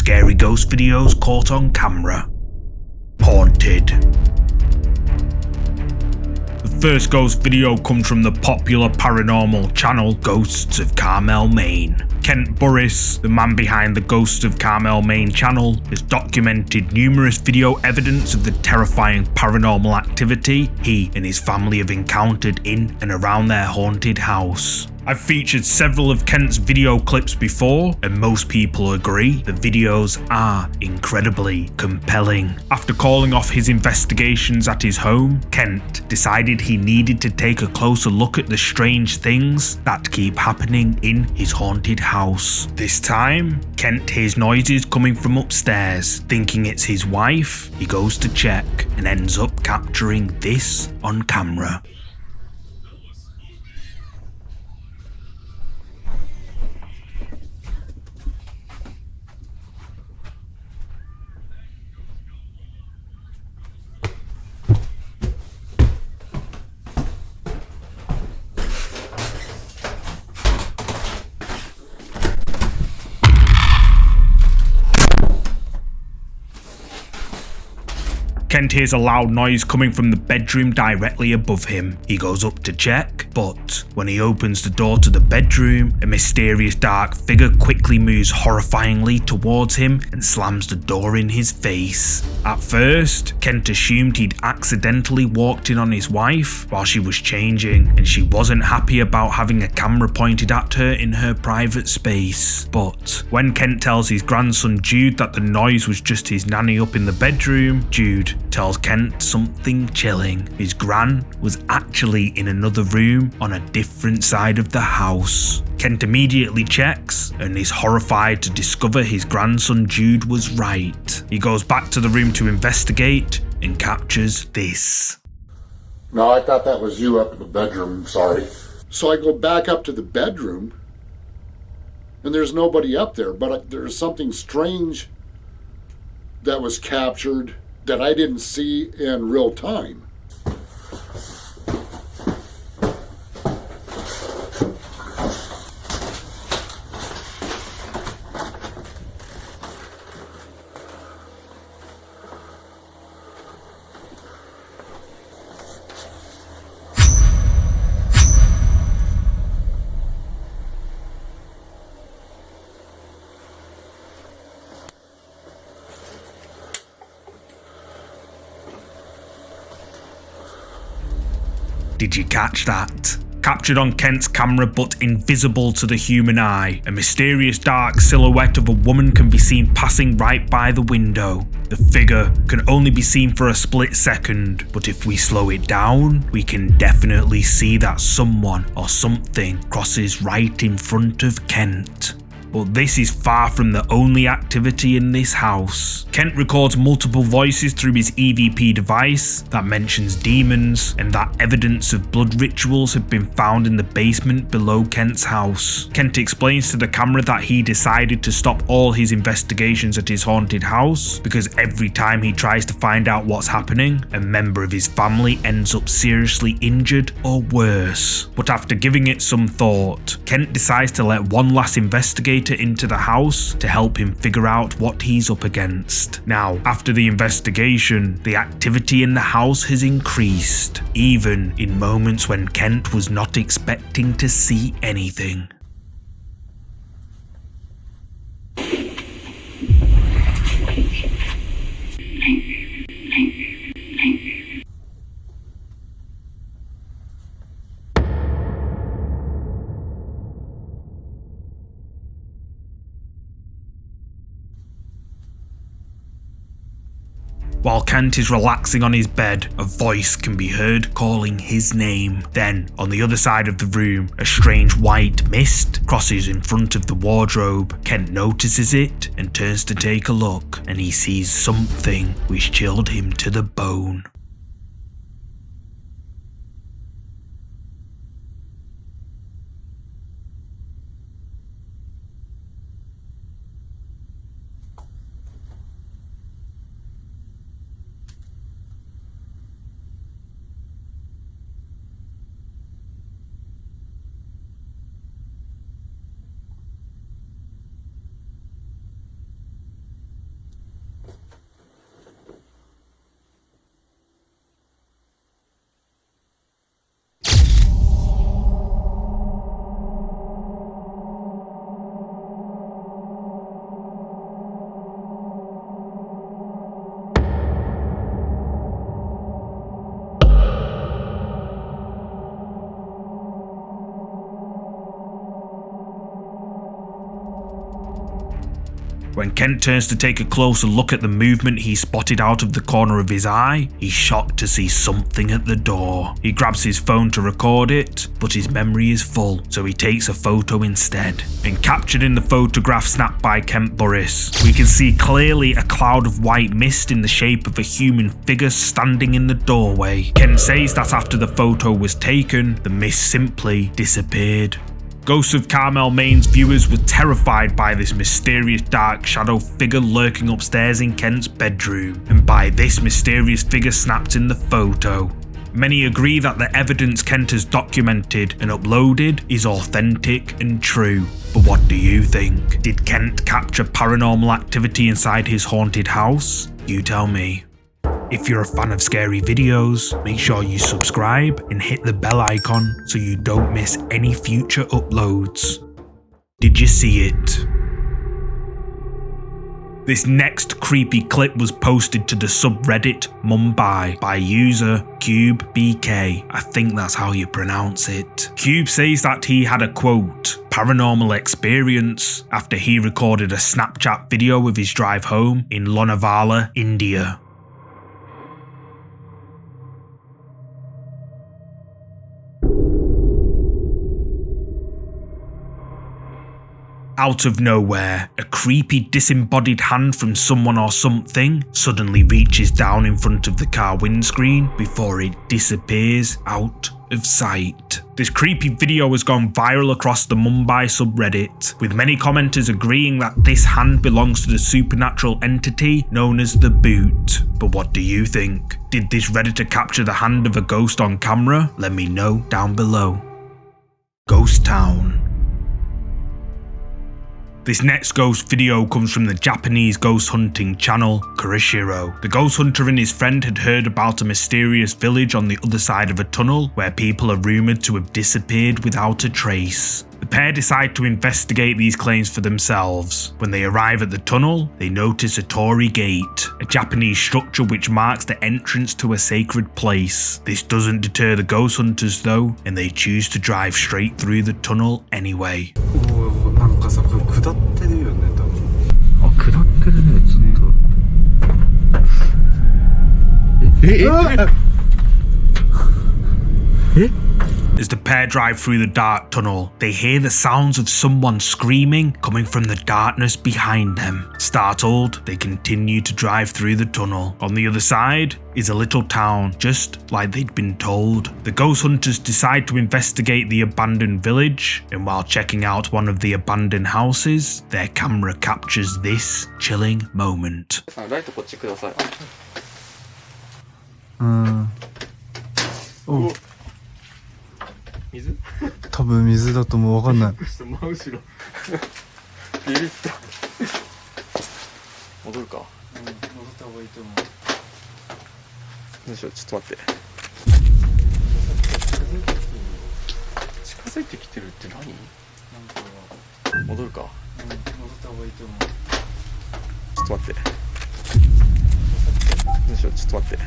scary ghost videos caught on camera. Haunted. The first ghost video comes from the popular paranormal channel Ghosts of Carmel, Maine. Kent Burris, the man behind the Ghosts of Carmel, Maine channel, has documented numerous video evidence of the terrifying paranormal activity he and his family have encountered in and around their haunted house. I've featured several of Kent's video clips before, and most people agree the videos are incredibly compelling. After calling off his investigations at his home, Kent decided he needed to take a closer look at the strange things that keep happening in his haunted house. This time, Kent hears noises coming from upstairs. Thinking it's his wife, he goes to check and ends up capturing this on camera. Kent hears a loud noise coming from the bedroom directly above him. He goes up to check, but when he opens the door to the bedroom, a mysterious dark figure quickly moves horrifyingly towards him and slams the door in his face. At first, Kent assumed he'd accidentally walked in on his wife while she was changing, and she wasn't happy about having a camera pointed at her in her private space. But when Kent tells his grandson Jude that the noise was just his nanny up in the bedroom, Jude tells Kent something chilling. His gran was actually in another room on a different side of the house. Kent immediately checks and is horrified to discover his grandson Jude was right. He goes back to the room to investigate and captures this. No, I thought that was you up in the bedroom, sorry. So I go back up to the bedroom and there's nobody up there, but there's something strange that was captured that I didn't see in real time. Did you catch that? Captured on Kent's camera but invisible to the human eye, a mysterious dark silhouette of a woman can be seen passing right by the window. The figure can only be seen for a split second, but if we slow it down, we can definitely see that someone or something crosses right in front of Kent. But this is far from the only activity in this house. Kent records multiple voices through his EVP device that mentions demons and that evidence of blood rituals have been found in the basement below Kent's house. Kent explains to the camera that he decided to stop all his investigations at his haunted house because every time he tries to find out what's happening, a member of his family ends up seriously injured or worse. But after giving it some thought, Kent decides to let one last investigator into the house to help him figure out what he's up against. Now, after the investigation, the activity in the house has increased, even in moments when Kent was not expecting to see anything. While Kent is relaxing on his bed, a voice can be heard calling his name. Then, on the other side of the room, a strange white mist crosses in front of the wardrobe. Kent notices it and turns to take a look, and he sees something which chilled him to the bone. When Kent turns to take a closer look at the movement he spotted out of the corner of his eye, he's shocked to see something at the door. He grabs his phone to record it, but his memory is full, so he takes a photo instead. And captured in the photograph snapped by Kent Burris, we can see clearly a cloud of white mist in the shape of a human figure standing in the doorway. Kent says that after the photo was taken, the mist simply disappeared. Ghosts of Carmel, Maine's viewers were terrified by this mysterious dark shadow figure lurking upstairs in Kent's bedroom, and by this mysterious figure snapped in the photo. Many agree that the evidence Kent has documented and uploaded is authentic and true. But what do you think? Did Kent capture paranormal activity inside his haunted house? You tell me. If you're a fan of scary videos, make sure you subscribe and hit the bell icon so you don't miss any future uploads. Did you see it? This next creepy clip was posted to the subreddit Mumbai by user CubeBK. I think that's how you pronounce it. Cube says that he had a quote, paranormal experience after he recorded a Snapchat video of his drive home in Lonavala, India. Out of nowhere, a creepy disembodied hand from someone or something suddenly reaches down in front of the car windscreen before it disappears out of sight. This creepy video has gone viral across the Mumbai subreddit, with many commenters agreeing that this hand belongs to the supernatural entity known as the Boot. But what do you think? Did this Redditor capture the hand of a ghost on camera? Let me know down below. Ghost Town. This next ghost video comes from the Japanese ghost hunting channel, Kurishiro. The ghost hunter and his friend had heard about a mysterious village on the other side of a tunnel where people are rumoured to have disappeared without a trace. The pair decide to investigate these claims for themselves. When they arrive at the tunnel, they notice a torii gate, a Japanese structure which marks the entrance to a sacred place. This doesn't deter the ghost hunters though, and they choose to drive straight through the tunnel anyway. なんかさ、これ下ってるよね、多分。あ、下ってるね、ちょっと。え As the pair drive through the dark tunnel, they hear the sounds of someone screaming coming from the darkness behind them. Startled, they continue to drive through the tunnel. On the other side is a little town, just like they'd been told. The ghost hunters decide to investigate the abandoned village, and while checking out one of the abandoned houses, their camera captures this chilling moment. ライトこっちください。お水？多分水だともう分かんない。真後ろ。ビビった。戻るか。戻った方がいいと思う。どうしよう、ちょっと待って。近づいてきてるって何？戻るか。戻った方がいいと思う。ちょっと待って。どうしよう、ちょっと待って。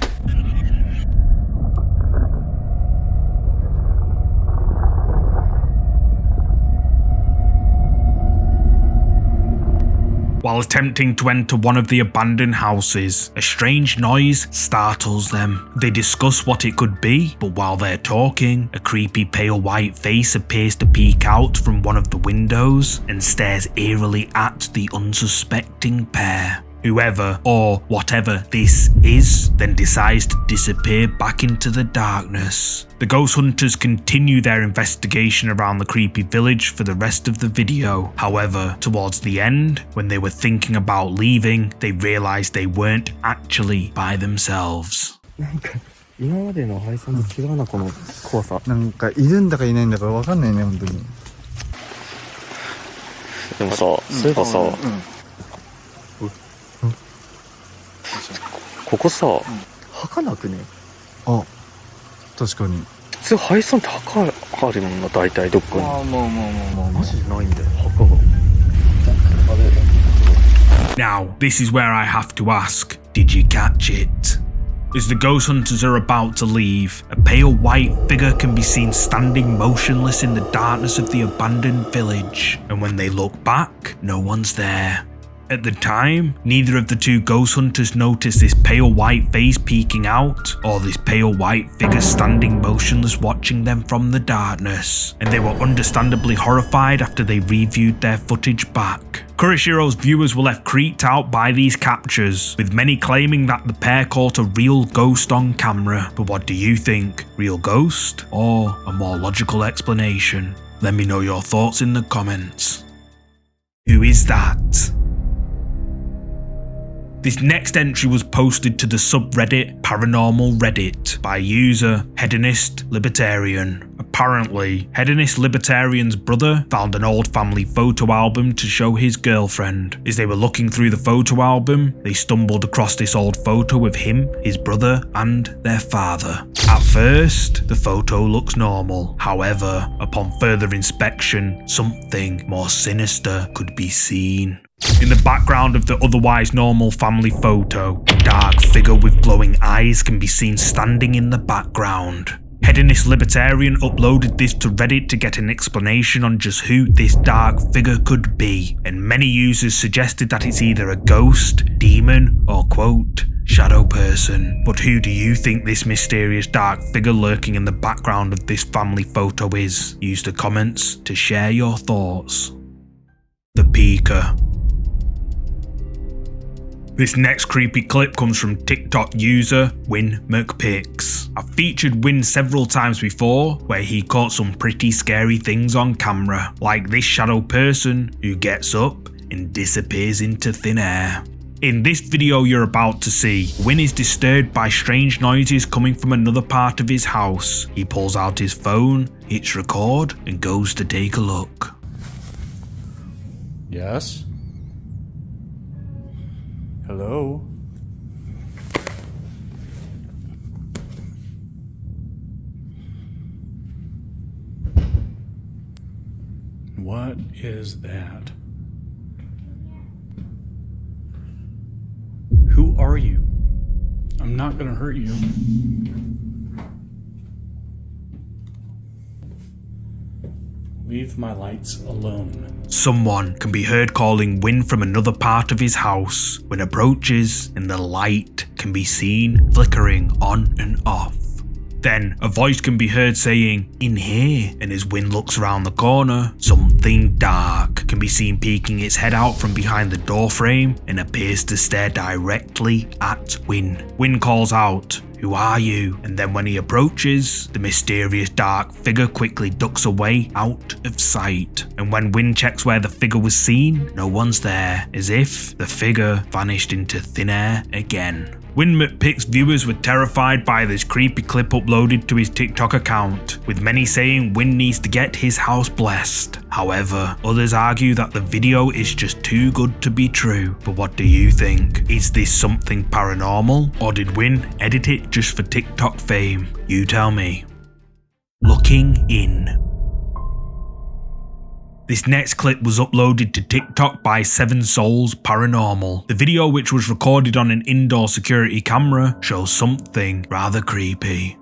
While attempting to enter one of the abandoned houses, a strange noise startles them. They discuss what it could be, but while they're talking, a creepy pale white face appears to peek out from one of the windows and stares eerily at the unsuspecting pair. Whoever or whatever this is then decides to disappear back into the darkness. The ghost hunters continue their investigation around the creepy village for the rest of the video. However, towards the end, when they were thinking about leaving, they realized they weren't actually by themselves. なんか今までの配送と違うな、この怖さ。なんかいるんだかいないんだか分かんないね、本当に。でもさ、そういえばさ、ここさ、墓なくね？あ、確かに。普通配送って墓あるもんな、大体どっかに。マジでないんだよ、墓が。Now, this is where I have to ask, did you catch it? As the ghost hunters are about to leave, a pale white figure can be seen standing motionless in the darkness of the abandoned village, and when they look back, no one's there. At the time, neither of the two ghost hunters noticed this pale white face peeking out, or this pale white figure standing motionless watching them from the darkness, and they were understandably horrified after they reviewed their footage back. Kurishiro's viewers were left creeped out by these captures, with many claiming that the pair caught a real ghost on camera. But what do you think? Real ghost? Or a more logical explanation? Let me know your thoughts in the comments. Who is that? This next entry was posted to the subreddit Paranormal Reddit by user Hedonist Libertarian. Apparently, Hedonist Libertarian's brother found an old family photo album to show his girlfriend. As they were looking through the photo album, they stumbled across this old photo of him, his brother, and their father. At first, the photo looks normal. However, upon further inspection, something more sinister could be seen. In the background of the otherwise normal family photo, a dark figure with glowing eyes can be seen standing in the background. Hedonist Libertarian uploaded this to Reddit to get an explanation on just who this dark figure could be, and many users suggested that it's either a ghost, demon, or quote, shadow person. But who do you think this mysterious dark figure lurking in the background of this family photo is? Use the comments to share your thoughts. The Peeker. This next creepy clip comes from TikTok user Win McPix. I've featured Win several times before, where he caught some pretty scary things on camera, like this shadow person who gets up and disappears into thin air. In this video you're about to see, Win is disturbed by strange noises coming from another part of his house. He pulls out his phone, hits record, and goes to take a look. Yes? Hello? What is that? Who are you? I'm not gonna hurt you. Leave my lights alone. Someone can be heard calling Win from another part of his house. When approaches, and the light can be seen flickering on and off. Then a voice can be heard saying, "In here," and as Win looks around the corner, something dark can be seen peeking its head out from behind the door frame and appears to stare directly at Win. Win calls out, "Who are you?" And then when he approaches, the mysterious dark figure quickly ducks away out of sight. And when Win checks where the figure was seen, no one's there, as if the figure vanished into thin air again. Win McPix's viewers were terrified by this creepy clip uploaded to his TikTok account, with many saying Win needs to get his house blessed. However, others argue that the video is just too good to be true. But what do you think? Is this something paranormal, or did Win edit it just for TikTok fame? You tell me. Looking in. This next clip was uploaded to TikTok by 7 Souls Paranormal. The video, which was recorded on an indoor security camera, shows something rather creepy.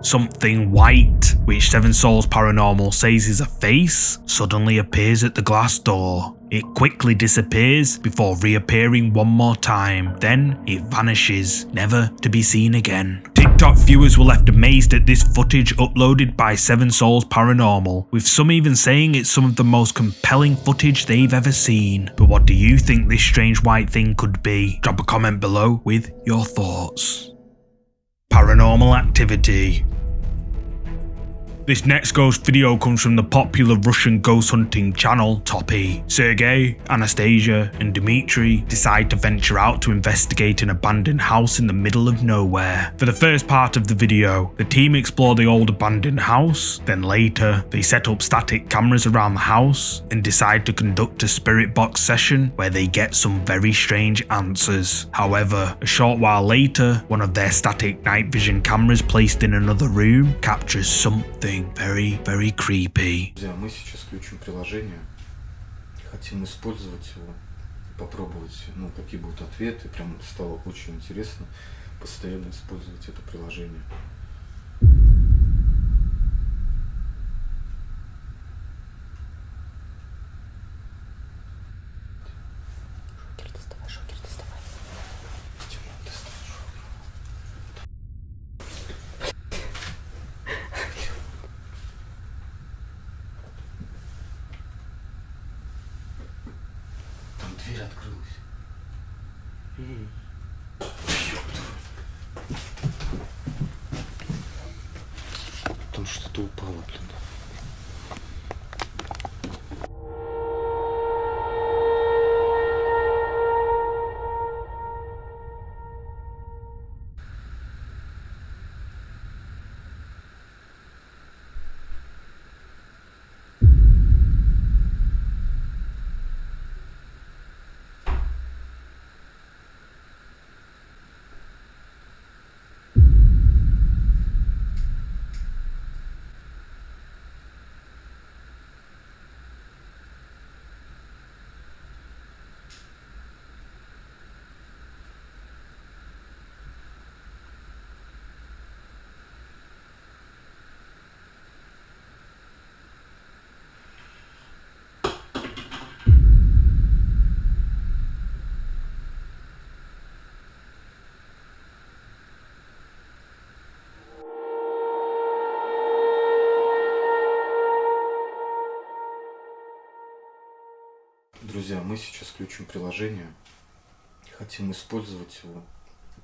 Something white, which 7 Souls Paranormal says is a face, suddenly appears at the glass door. It quickly disappears before reappearing one more time, then it vanishes, never to be seen again. TikTok viewers were left amazed at this footage uploaded by 7 Souls Paranormal, with some even saying it's some of the most compelling footage they've ever seen. But what do you think this strange white thing could be? Drop a comment below with your thoughts. Paranormal activity. This next ghost video comes from the popular Russian ghost hunting channel Toppy. Sergey, Anastasia, and Dmitry decide to venture out to investigate an abandoned house in the middle of nowhere. For the first part of the video, the team explore the old abandoned house, then later they set up static cameras around the house and decide to conduct a spirit box session where they get some very strange answers. However, a short while later, one of their static night vision cameras placed in another room captures something very, very creepy. Друзья, мы сейчас включим приложение, хотим использовать его, попробовать, какие будут ответы, прям стало очень интересно постоянно использовать это приложение. открылась. Там что-то упало, блин. Друзья, мы сейчас включим приложение, хотим использовать его,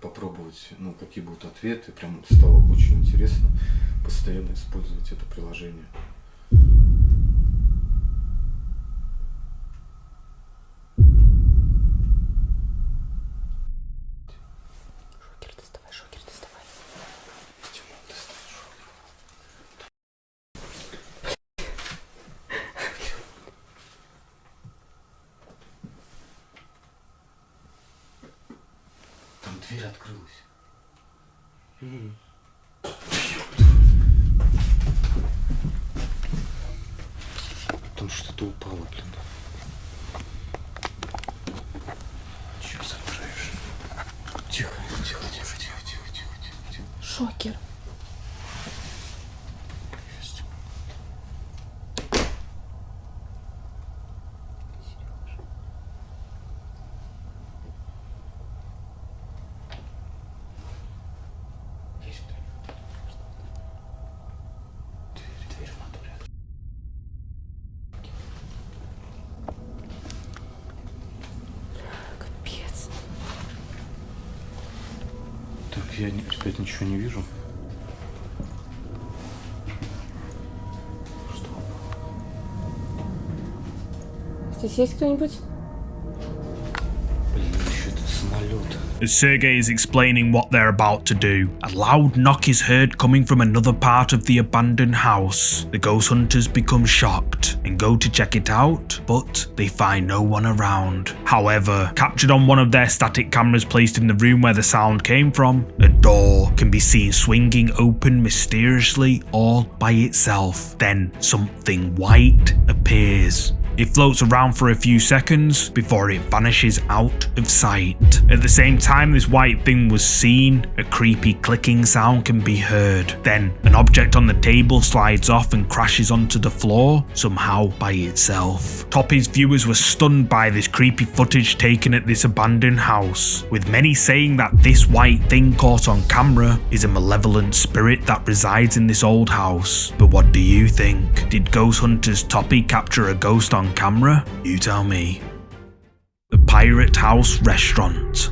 попробовать, ну, какие будут ответы, прям стало очень интересно постоянно использовать это приложение. Шокер доставай. Тимон, доставай шокер. Там дверь открылась. Там что-то упало, блин. Чего забираешь? Тихо. Шокер. Есть. Есть кто-нибудь? Дверь в натуре. Капец. Так, я опять ничего не вижу. Что? Здесь есть кто-нибудь? Блин, еще этот самолет. As Sergei is explaining what they're about to do, a loud knock is heard coming from another part of the abandoned house. The ghost hunters become shocked and go to check it out, but they find no one around. However, captured on one of their static cameras placed in the room where the sound came from, a door can be seen swinging open mysteriously all by itself. Then something white appears. It floats around for a few seconds before it vanishes out of sight. At the same time this white thing was seen, a creepy clicking sound can be heard. Then an object on the table slides off and crashes onto the floor, somehow by itself. Toppy's viewers were stunned by this creepy footage taken at this abandoned house, with many saying that this white thing caught on camera is a malevolent spirit that resides in this old house. But what do you think? Did Ghost Hunter's Toppy capture a ghost on camera? You tell me. The Pirate House Restaurant.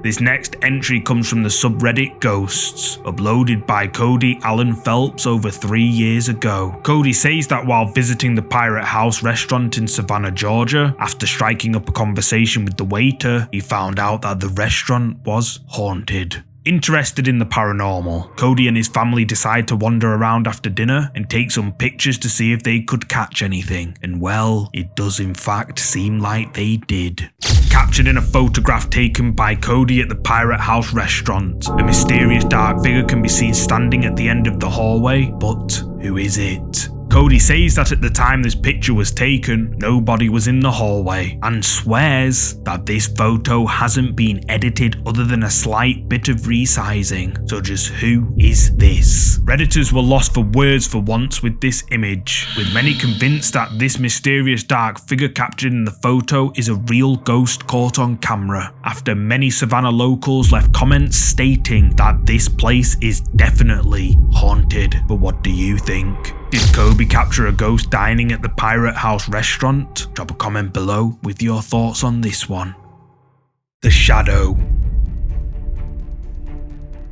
This next entry comes from the subreddit Ghosts, uploaded by Cody Allen Phelps over 3 years ago. Cody says that while visiting the Pirate House restaurant in Savannah, Georgia, after striking up a conversation with the waiter, he found out that the restaurant was haunted. Interested in the paranormal, Cody and his family decide to wander around after dinner and take some pictures to see if they could catch anything. And well, it does in fact seem like they did. Captured in a photograph taken by Cody at the Pirate House restaurant, a mysterious dark figure can be seen standing at the end of the hallway, but who is it? Cody says that at the time this picture was taken, nobody was in the hallway, and swears that this photo hasn't been edited other than a slight bit of resizing. So just who is this? Redditors were lost for words for once with this image, with many convinced that this mysterious dark figure captured in the photo is a real ghost caught on camera, after many Savannah locals left comments stating that this place is definitely haunted. But what do you think? Did Kobe capture a ghost dining at the Pirate House restaurant? Drop a comment below with your thoughts on this one. The Shadow.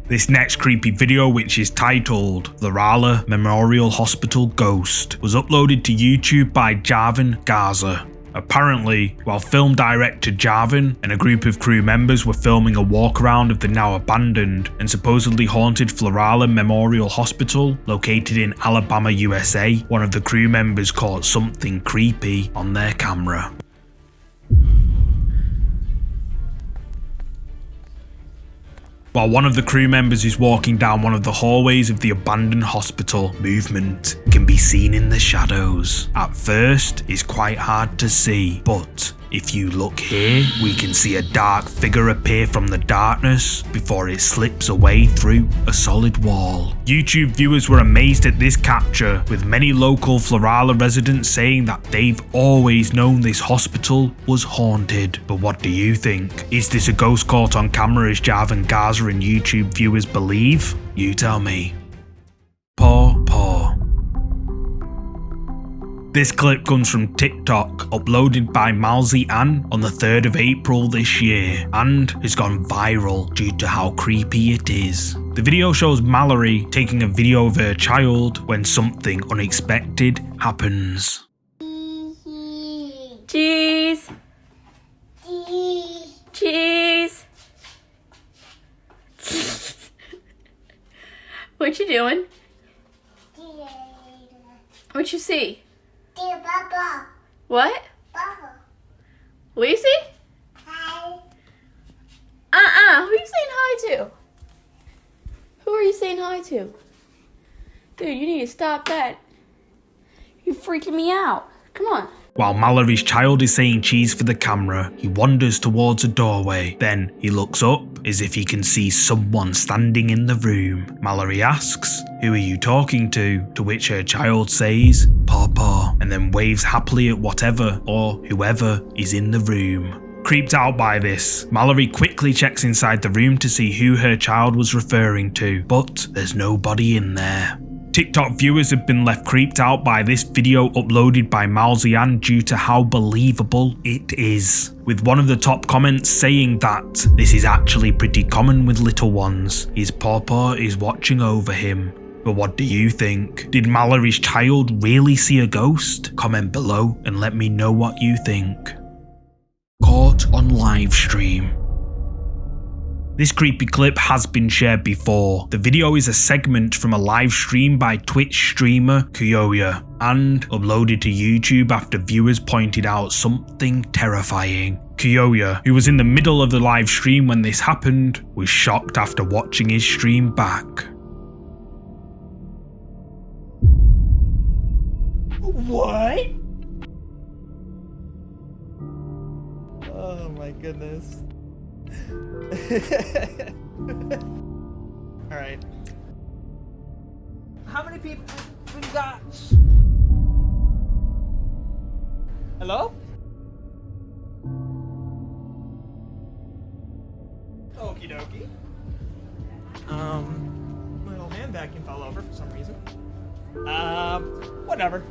This next creepy video, which is titled Florala Memorial Hospital Ghost, was uploaded to YouTube by Jarvan Garza. Apparently, while film director Jarvan and a group of crew members were filming a walk around of the now abandoned and supposedly haunted Florala Memorial Hospital located in Alabama, USA, one of the crew members caught something creepy on their camera. While one of the crew members is walking down one of the hallways of the abandoned hospital, movement can be seen in the shadows. At first, it's quite hard to see, but if you look here, we can see a dark figure appear from the darkness before it slips away through a solid wall. YouTube viewers were amazed at this capture, with many local Florala residents saying that they've always known this hospital was haunted. But what do you think? Is this a ghost caught on camera as Jarvan Garza and YouTube viewers believe? You tell me. Paw. This clip comes from TikTok, uploaded by Malzy Ann on the 3rd of April this year, and has gone viral due to how creepy it is. The video shows Mallory taking a video of her child when something unexpected happens. Cheese. Cheese. What you doing? What you see? What? What you see? Who are you saying hi to? Who are you saying hi to? Dude, you need to stop that. You're freaking me out. Come on. While Mallory's child is saying cheese for the camera, he wanders towards a doorway. Then he looks up as if he can see someone standing in the room. Mallory asks, "Who are you talking to?" To which her child says, "Pawpaw," and then waves happily at whatever or whoever is in the room. Creeped out by this, Mallory quickly checks inside the room to see who her child was referring to, but there's nobody in there. TikTok viewers have been left creeped out by this video uploaded by Malzy Ann due to how believable it is, with one of the top comments saying that this is actually pretty common with little ones. His pawpaw is watching over him. But what do you think? Did Mallory's child really see a ghost? Comment below and let me know what you think. Caught on live stream. This creepy clip has been shared before. The video is a segment from a live stream by Twitch streamer Kuyoya and uploaded to YouTube after viewers pointed out something terrifying. Kuyoya, who was in the middle of the live stream when this happened, was shocked after watching his stream back. What? Oh my goodness. Alright. How many people we got? Hello? Okie dokie. My little hand vacuum fell over for some reason. Whatever.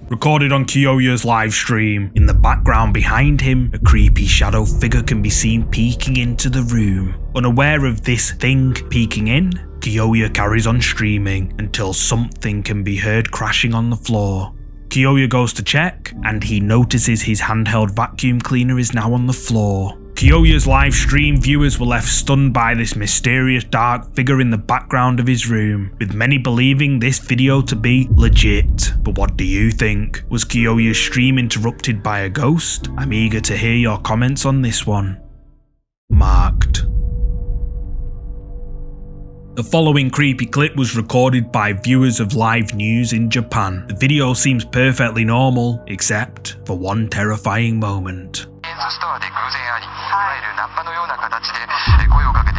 Recorded on Kuyoya's live stream. In the background behind him, a creepy shadow figure can be seen peeking into the room. Unaware of this thing peeking in, Kuyoya carries on streaming until something can be heard crashing on the floor. Kuyoya goes to check, and he notices his handheld vacuum cleaner is now on the floor. Kuyoya's live stream viewers were left stunned by this mysterious dark figure in the background of his room, with many believing this video to be legit. But what do you think? Was Kuyoya's stream interrupted by a ghost? I'm eager to hear your comments on this one. Marked. The following creepy clip was recorded by viewers of live news in Japan. The video seems perfectly normal, except for one terrifying moment. ストアで偶然あり、いわゆるナンパのような形で声をかけて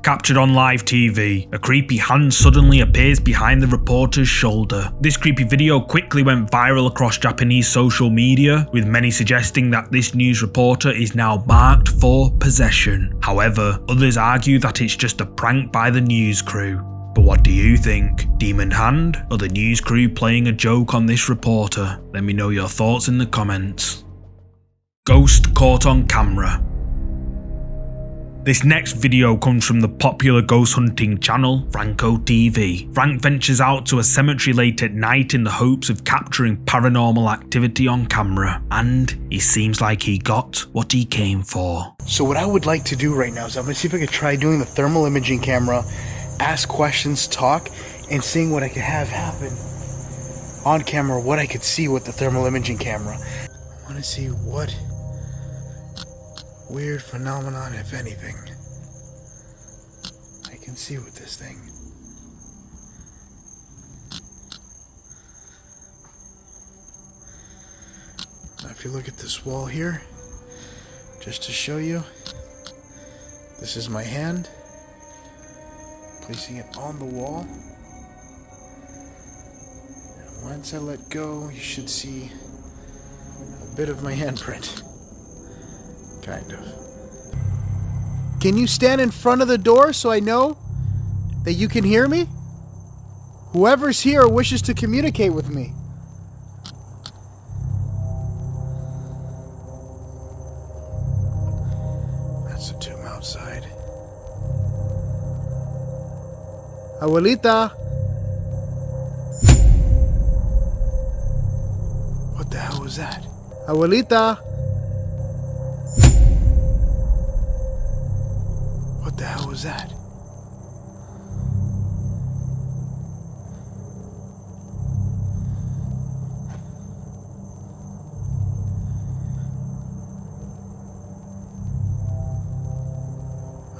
Captured on live TV, a creepy hand suddenly appears behind the reporter's shoulder. This creepy video quickly went viral across Japanese social media, with many suggesting that this news reporter is now marked for possession. However, others argue that it's just a prank by the news crew. But what do you think? Demon Hand or the news crew playing a joke on this reporter? Let me know your thoughts in the comments. Ghost caught on camera. This next video comes from the popular ghost hunting channel, Franco TV. Frank ventures out to a cemetery late at night in the hopes of capturing paranormal activity on camera, and it seems like he got what he came for. So what I would like to do right now is I'm going to see if I could try doing the thermal imaging camera, ask questions, talk, and seeing what I could have happen on camera, what I could see with the thermal imaging camera. I want to see what weird phenomenon, if anything, I can see with this thing. Now if you look at this wall here, just to show you, this is my hand, placing it on the wall, and once I let go, you should see a bit of my handprint. Kind of. Can you stand in front of the door so I know that you can hear me? Whoever's here wishes to communicate with me. That's the tomb outside. Abuelita! What the hell was that? Abuelita! What the hell was that?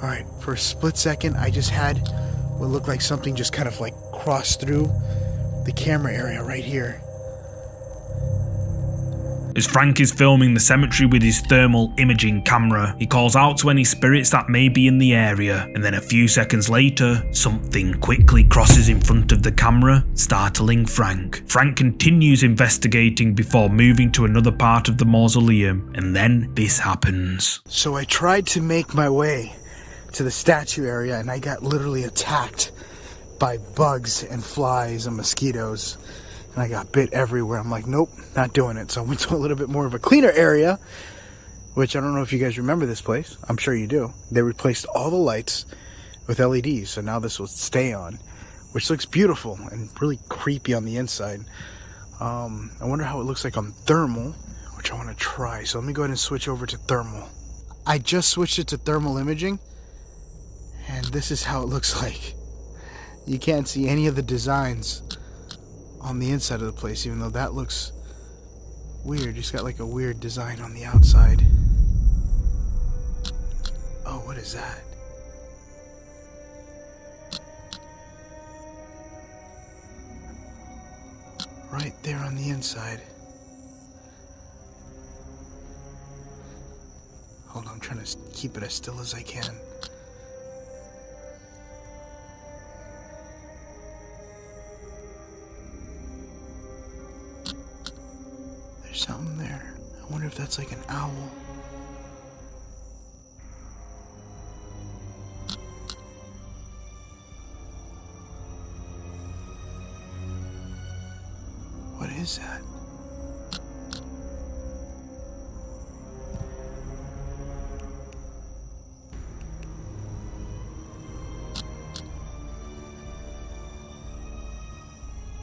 Alright, for a split second, I just had what looked like something just kind of like cross through the camera area right here. As Frank is filming the cemetery with his thermal imaging camera, he calls out to any spirits that may be in the area, and then a few seconds later, something quickly crosses in front of the camera, startling Frank. Frank continues investigating before moving to another part of the mausoleum, and then this happens. So I tried to make my way to the statue area, and I got literally attacked by bugs and flies and mosquitoes. And I got bit everywhere. I'm like, nope, not doing it. So I went to a little bit more of a cleaner area, which I don't know if you guys remember this place. I'm sure you do. They replaced all the lights with LEDs. So now this will stay on, which looks beautiful and really creepy on the inside. I wonder how it looks like on thermal, which I want to try. So let me go ahead and switch over to thermal. I just switched it to thermal imaging, and this is how it looks like. You can't see any of the designs on the inside of the place, even though that looks weird. Just got like a weird design on the outside. Oh, what is that? Right there on the inside. Hold on, I'm trying to keep it as still as I can. There's something there. I wonder if that's like an owl. What is that?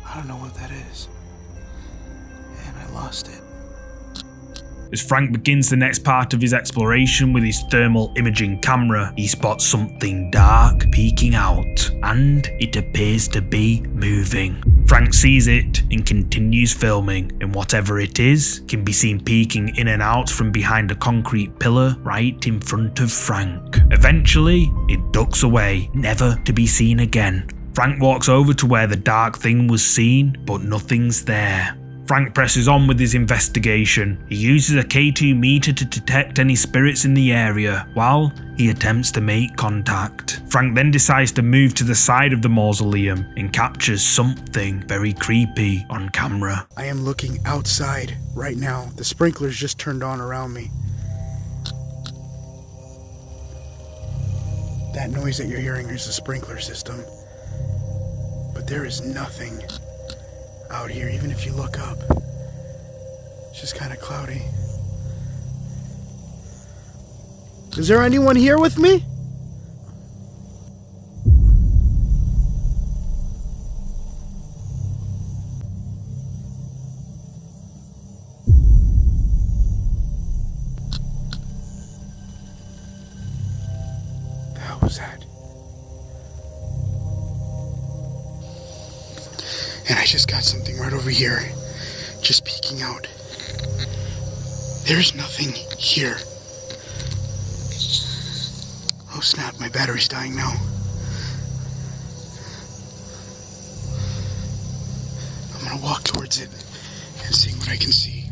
I don't know what that is. And I lost it. As Frank begins the next part of his exploration with his thermal imaging camera, he spots something dark peeking out, and it appears to be moving. Frank sees it and continues filming, and whatever it is can be seen peeking in and out from behind a concrete pillar right in front of Frank. Eventually, it ducks away, never to be seen again. Frank walks over to where the dark thing was seen, but nothing's there. Frank presses on with his investigation. He uses a K2 meter to detect any spirits in the area while he attempts to make contact. Frank then decides to move to the side of the mausoleum and captures something very creepy on camera. I am looking outside right now. The sprinklers just turned on around me. That noise that you're hearing is the sprinkler system. But there is nothing out here, even if you look up. It's just kind of cloudy. Is there anyone here with me? The hell was that? And I just got something right over here, just peeking out. There's nothing here. Oh snap, my battery's dying now. I'm gonna walk towards it and see what I can see.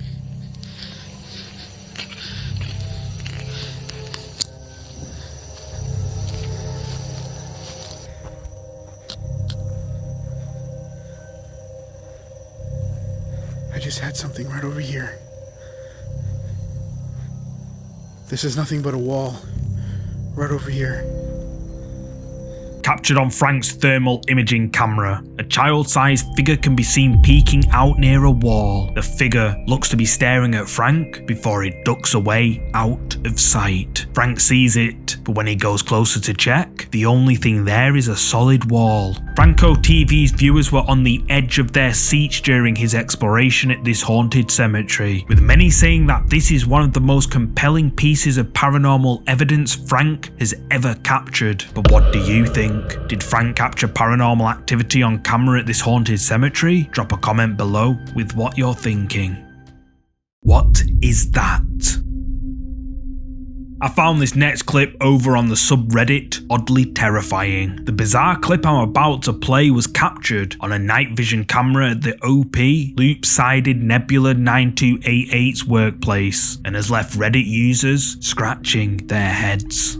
I just had something right over here. This is nothing but a wall. Right over here. Captured on Frank's thermal imaging camera, a child-sized figure can be seen peeking out near a wall. The figure looks to be staring at Frank before it ducks away out of sight. Frank sees it, but when he goes closer to check, the only thing there is a solid wall. Franco TV's viewers were on the edge of their seats during his exploration at this haunted cemetery, with many saying that this is one of the most compelling pieces of paranormal evidence Frank has ever captured. But what do you think? Did Frank capture paranormal activity on camera at this haunted cemetery? Drop a comment below with what you're thinking. What is that? I found this next clip over on the subreddit Oddly Terrifying. The bizarre clip I'm about to play was captured on a night vision camera at the OP Loop-Sided Nebula 9288's workplace and has left Reddit users scratching their heads.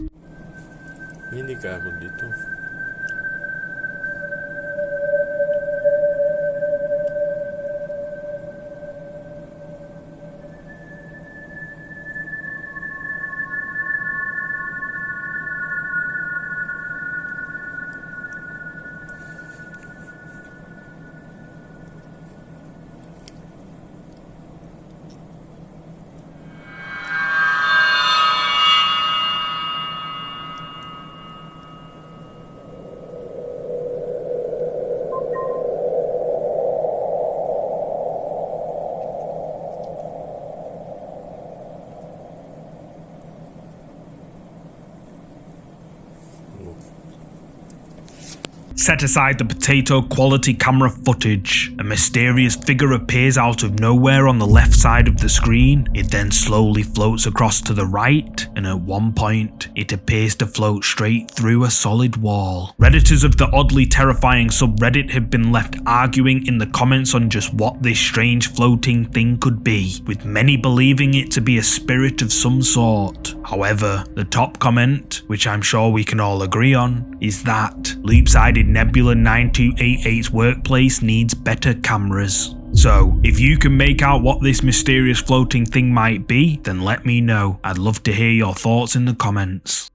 Set aside the potato quality camera footage, a mysterious figure appears out of nowhere on the left side of the screen. It then slowly floats across to the right, and at one point, it appears to float straight through a solid wall. Redditors of the Oddly Terrifying subreddit have been left arguing in the comments on just what this strange floating thing could be, with many believing it to be a spirit of some sort. However, the top comment, which I'm sure we can all agree on, is that Loop-Sided Nebula 9288's workplace needs better cameras. So, if you can make out what this mysterious floating thing might be, then let me know. I'd love to hear your thoughts in the comments.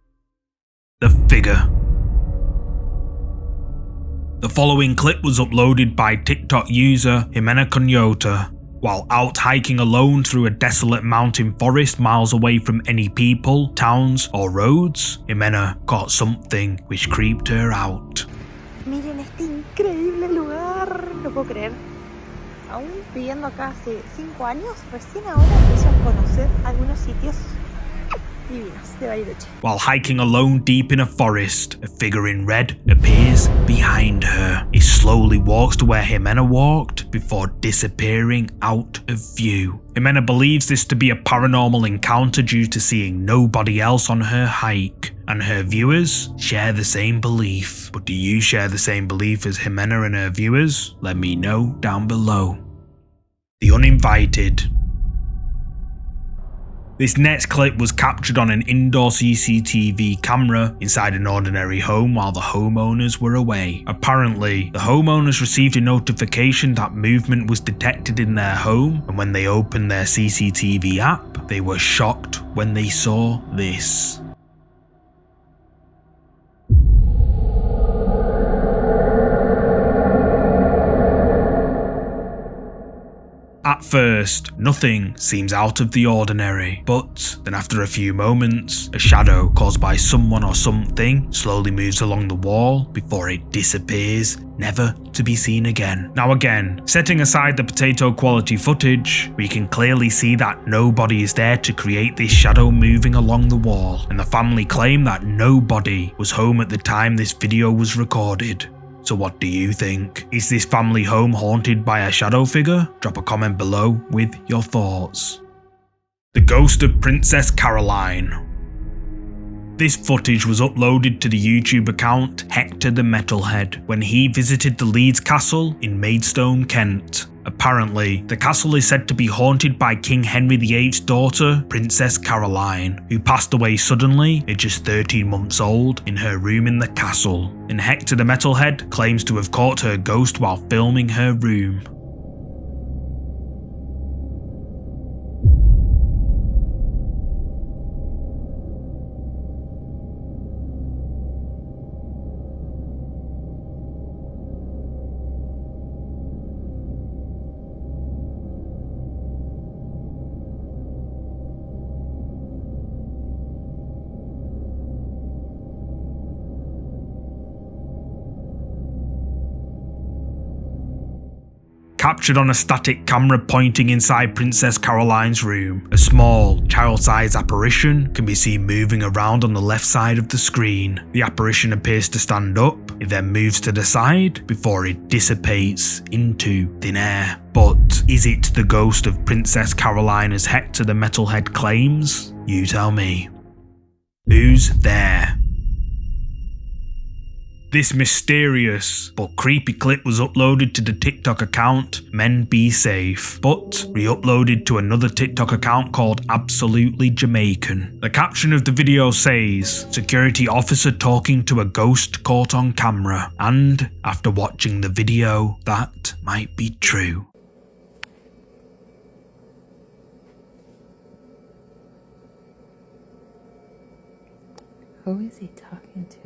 The figure. The following clip was uploaded by TikTok user Jimena Conyota. While out hiking alone through a desolate mountain forest miles away from any people, towns or roads, Jimena caught something which creeped her out. Miren este increíble lugar, no puedo creer. Aún viviendo acá hace 5 años, recién ahora empiezo a conocer algunos sitios divinos de Bariloche. While hiking alone deep in a forest, a figure in red appears behind her. It slowly walks to where Jimena walked before disappearing out of view. Jimena believes this to be a paranormal encounter due to seeing nobody else on her hike, and her viewers share the same belief. But do you share the same belief as Jimena and her viewers? Let me know down below. the uninvited. This next clip was captured on an indoor CCTV camera inside an ordinary home while the homeowners were away. Apparently, the homeowners received a notification that movement was detected in their home, and when they opened their CCTV app, they were shocked when they saw this. At first, nothing seems out of the ordinary, but then after a few moments, a shadow caused by someone or something slowly moves along the wall before it disappears, never to be seen again. Now again, setting aside the potato quality footage, we can clearly see that nobody is there to create this shadow moving along the wall, and the family claim that nobody was home at the time this video was recorded. So what do you think? Is this family home haunted by a shadow figure? Drop a comment below with your thoughts. The ghost of Princess Caroline. This footage was uploaded to the YouTube account Hector the Metalhead when he visited the Leeds Castle in Maidstone, Kent. Apparently, the castle is said to be haunted by King Henry VIII's daughter, Princess Caroline, who passed away suddenly at just 13 months old in her room in the castle, and Hector the Metalhead claims to have caught her ghost while filming her room. Captured on a static camera pointing inside Princess Caroline's room, a small, child-sized apparition can be seen moving around on the left side of the screen. The apparition appears to stand up, it then moves to the side before it dissipates into thin air. But is it the ghost of Princess Caroline as Hector the Metalhead claims? You tell me. Who's there? This mysterious but creepy clip was uploaded to the TikTok account Men Be Safe, but re-uploaded to another TikTok account called Absolutely Jamaican. The caption of the video says, "Security officer talking to a ghost caught on camera," and after watching the video, that might be true. Who is he talking to?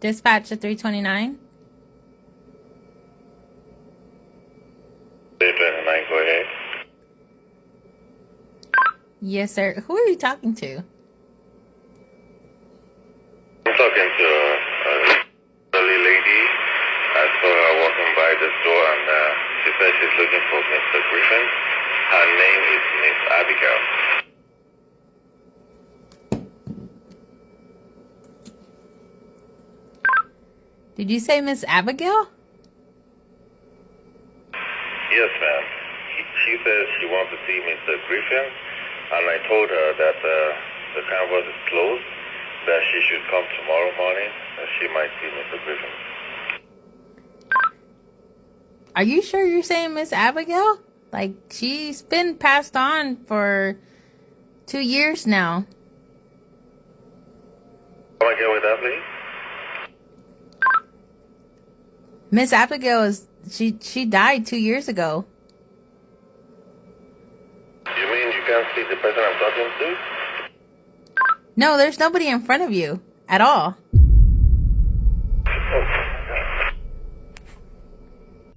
Dispatch to 329. 329, go ahead. Yes, sir. Who are you talking to? I'm talking to an elderly lady. I saw her walking by the store and she said she's looking for Mr. Griffin. Her name is Miss Abigail. Did you say Miss Abigail? Yes, ma'am. She says she wants to see Mr. Griffin, and I told her that the canvas is closed, that she should come tomorrow morning, and she might see Mr. Griffin. Are you sure you're saying Miss Abigail? Like, she's been passed on for 2 years now. Come again with that, please? Miss Abigail is she died 2 years ago. You mean you can't see the person I'm talking to? No, there's nobody in front of you at all.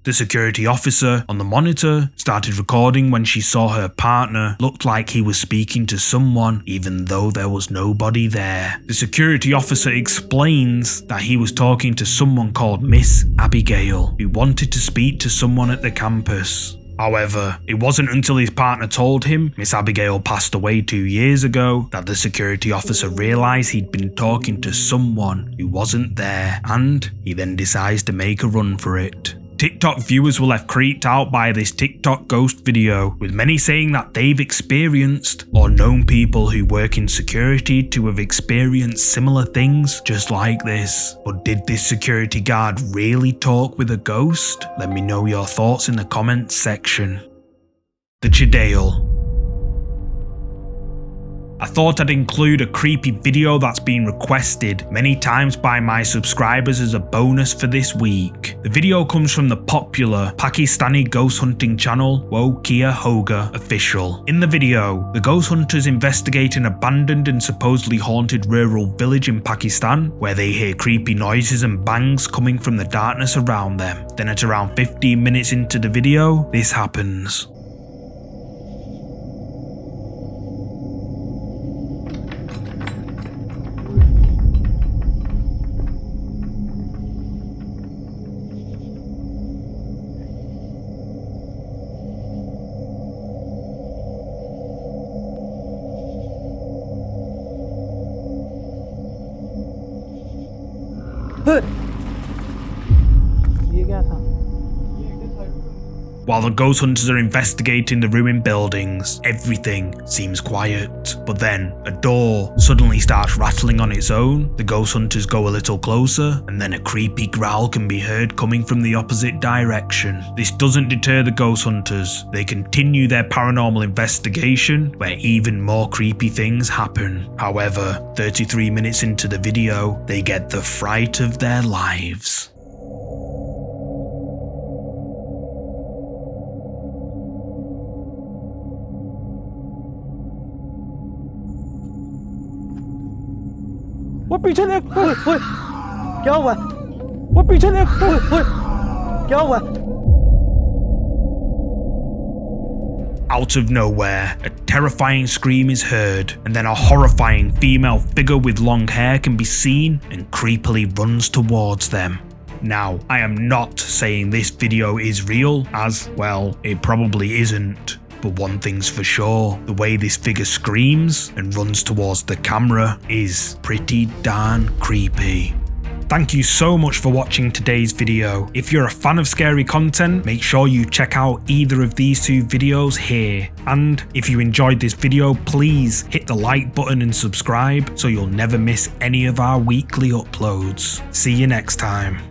The security officer on the monitor started recording when she saw her partner looked like he was speaking to someone even though there was nobody there. The security officer explains that he was talking to someone called Miss Abigail who wanted to speak to someone at the campus. However, it wasn't until his partner told him Miss Abigail passed away 2 years ago that the security officer realised he'd been talking to someone who wasn't there, and he then decides to make a run for it. TikTok viewers were left creeped out by this TikTok ghost video, with many saying that they've experienced or known people who work in security to have experienced similar things just like this. But did this security guard really talk with a ghost? Let me know your thoughts in the comments section. The Chidale. I thought I'd include a creepy video that's been requested many times by my subscribers as a bonus for this week. The video comes from the popular Pakistani ghost hunting channel Wo Kia Hoga Official. In the video, the ghost hunters investigate an abandoned and supposedly haunted rural village in Pakistan where they hear creepy noises and bangs coming from the darkness around them. Then at around 15 minutes into the video, this happens. While the ghost hunters are investigating the ruined buildings, everything seems quiet. But then, a door suddenly starts rattling on its own, the ghost hunters go a little closer, and then a creepy growl can be heard coming from the opposite direction. This doesn't deter the ghost hunters, they continue their paranormal investigation, where even more creepy things happen. However, 33 minutes into the video, they get the fright of their lives. वो पीछे देख क्या हुआ वो पीछे देख क्या हुआ Out of nowhere, a terrifying scream is heard, and then a horrifying female figure with long hair can be seen and creepily runs towards them. Now, I am not saying this video is real, as, well, it probably isn't. But one thing's for sure, the way this figure screams and runs towards the camera is pretty darn creepy. Thank you so much for watching today's video. If you're a fan of scary content, make sure you check out either of these two videos here. And if you enjoyed this video, please hit the like button and subscribe so you'll never miss any of our weekly uploads. See you next time.